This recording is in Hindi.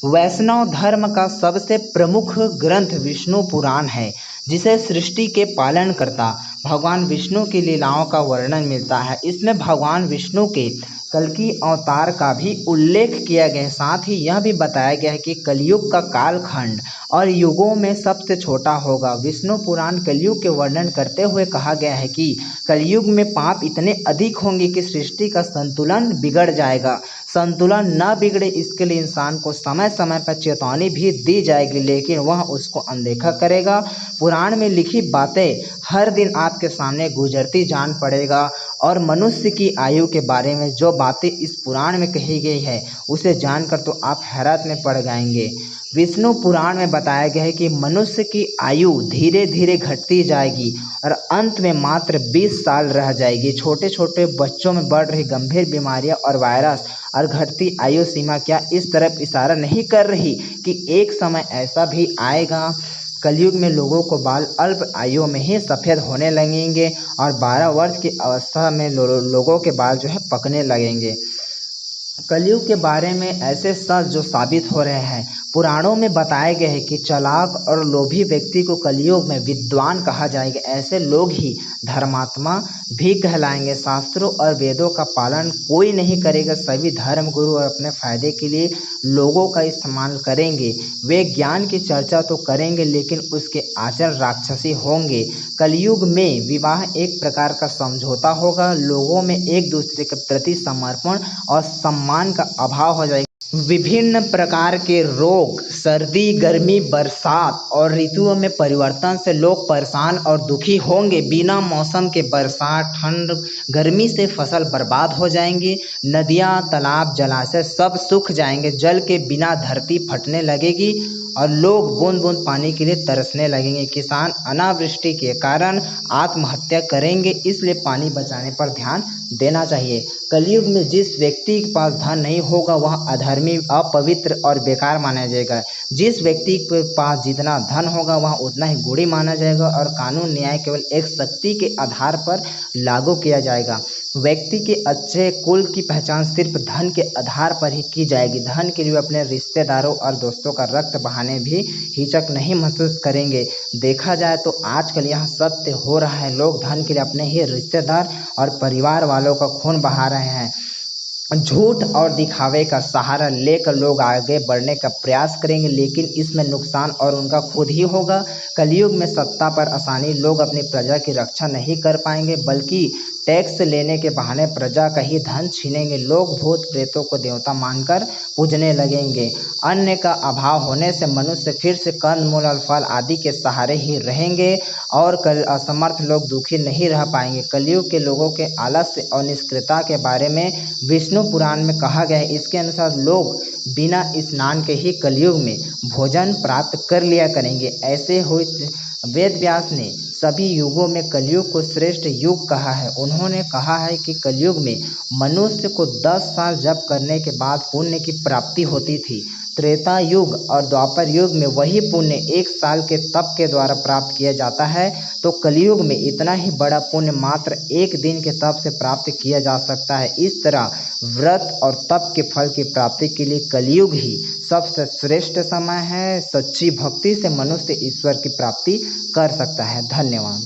वैष्णव धर्म का सबसे प्रमुख ग्रंथ विष्णु पुराण है, जिसे सृष्टि के पालन करता भगवान विष्णु की लीलाओं का वर्णन मिलता है। इसमें भगवान विष्णु के कल्कि अवतार का भी उल्लेख किया गया है। साथ ही यह भी बताया गया है कि कलयुग का कालखंड और युगों में सबसे छोटा होगा। विष्णु पुराण कलयुग के वर्णन करते हुए कहा गया है कि कलयुग में पाप इतने अधिक होंगे कि सृष्टि का संतुलन बिगड़ जाएगा। संतुलन न बिगड़े इसके लिए इंसान को समय समय पर चेतावनी भी दी जाएगी, लेकिन वह उसको अनदेखा करेगा। पुराण में लिखी बातें हर दिन आपके सामने गुजरती जान पड़ेगा और मनुष्य की आयु के बारे में जो बातें इस पुराण में कही गई है उसे जानकर तो आप हैरत में पड़ जाएंगे। विष्णु पुराण में बताया गया है कि मनुष्य की आयु धीरे धीरे घटती जाएगी और अंत में मात्र 20 साल रह जाएगी। छोटे छोटे बच्चों में बढ़ रही गंभीर बीमारियां और वायरस और घटती आयु सीमा क्या इस तरफ इशारा नहीं कर रही कि एक समय ऐसा भी आएगा कलयुग में लोगों को बाल अल्प आयु में ही सफ़ेद होने लगेंगे और 12 वर्ष की अवस्था में लोगों के बाल जो है पकने लगेंगे। कलयुग के बारे में ऐसे सच जो साबित हो रहे हैं। पुराणों में बताए गए हैं कि चालाक और लोभी व्यक्ति को कलयुग में विद्वान कहा जाएगा। ऐसे लोग ही धर्मात्मा भी कहलाएंगे। शास्त्रों और वेदों का पालन कोई नहीं करेगा। सभी धर्म गुरु और अपने फायदे के लिए लोगों का इस्तेमाल करेंगे। वे ज्ञान की चर्चा तो करेंगे लेकिन उसके आचरण राक्षसी होंगे। कलयुग में विवाह एक प्रकार का समझौता होगा। लोगों में एक दूसरे के प्रति समर्पण और सम्मान का अभाव हो जाएगा। विभिन्न प्रकार के रोग, सर्दी, गर्मी, बरसात और ऋतुओं में परिवर्तन से लोग परेशान और दुखी होंगे। बिना मौसम के बरसात, ठंड, गर्मी से फसल बर्बाद हो जाएंगी। नदियाँ, तालाब, जलाशय सब सूख जाएंगे। जल के बिना धरती फटने लगेगी और लोग बूंद बूंद पानी के लिए तरसने लगेंगे। किसान अनावृष्टि के कारण आत्महत्या करेंगे, इसलिए पानी बचाने पर ध्यान देना चाहिए। कलयुग में जिस व्यक्ति के पास धन नहीं होगा वह अधर्मी, अपवित्र और बेकार माना जाएगा। जिस व्यक्ति के पास जितना धन होगा वह उतना ही गुणी माना जाएगा और कानून न्याय केवल एक शक्ति के आधार पर लागू किया जाएगा। व्यक्ति के अच्छे कुल की पहचान सिर्फ धन के आधार पर ही की जाएगी। धन के लिए अपने रिश्तेदारों और दोस्तों का रक्त बहाने भी हिचक नहीं महसूस करेंगे। देखा जाए तो आजकल यह सत्य हो रहा है। लोग धन के लिए अपने ही रिश्तेदार और परिवार वालों का खून बहा रहे हैं। झूठ और दिखावे का सहारा लेकर लोग आगे बढ़ने का प्रयास करेंगे, लेकिन इसमें नुकसान और उनका खुद ही होगा। कलयुग में सत्ता पर आसानी लोग अपनी प्रजा की रक्षा नहीं कर पाएंगे, बल्कि टैक्स लेने के बहाने प्रजा का ही धन छीनेंगे। लोग भूत प्रेतों को देवता मानकर पूजने लगेंगे। अन्न का अभाव होने से मनुष्य फिर से कंदमूल और फल आदि के सहारे ही रहेंगे और कल असमर्थ लोग दुखी नहीं रह पाएंगे। कलयुग के लोगों के आलस्य और निष्क्रियता के बारे में विष्णु पुराण में कहा गया है। इसके अनुसार लोग बिना स्नान के ही कलयुग में भोजन प्राप्त कर लिया करेंगे। ऐसे हुए वेद व्यास ने सभी युगों में कलयुग को श्रेष्ठ युग कहा है। उन्होंने कहा है कि कलयुग में मनुष्य को 10 साल जप करने के बाद पुण्य की प्राप्ति होती थी। त्रेता युग और द्वापर युग में वही पुण्य 1 साल के तप के द्वारा प्राप्त किया जाता है, तो कलयुग में इतना ही बड़ा पुण्य मात्र 1 दिन के तप से प्राप्त किया जा सकता है। इस तरह व्रत और तप के फल की प्राप्ति के लिए कलयुग ही सबसे श्रेष्ठ समय है। सच्ची भक्ति से मनुष्य ईश्वर की प्राप्ति कर सकता है। धन्यवाद।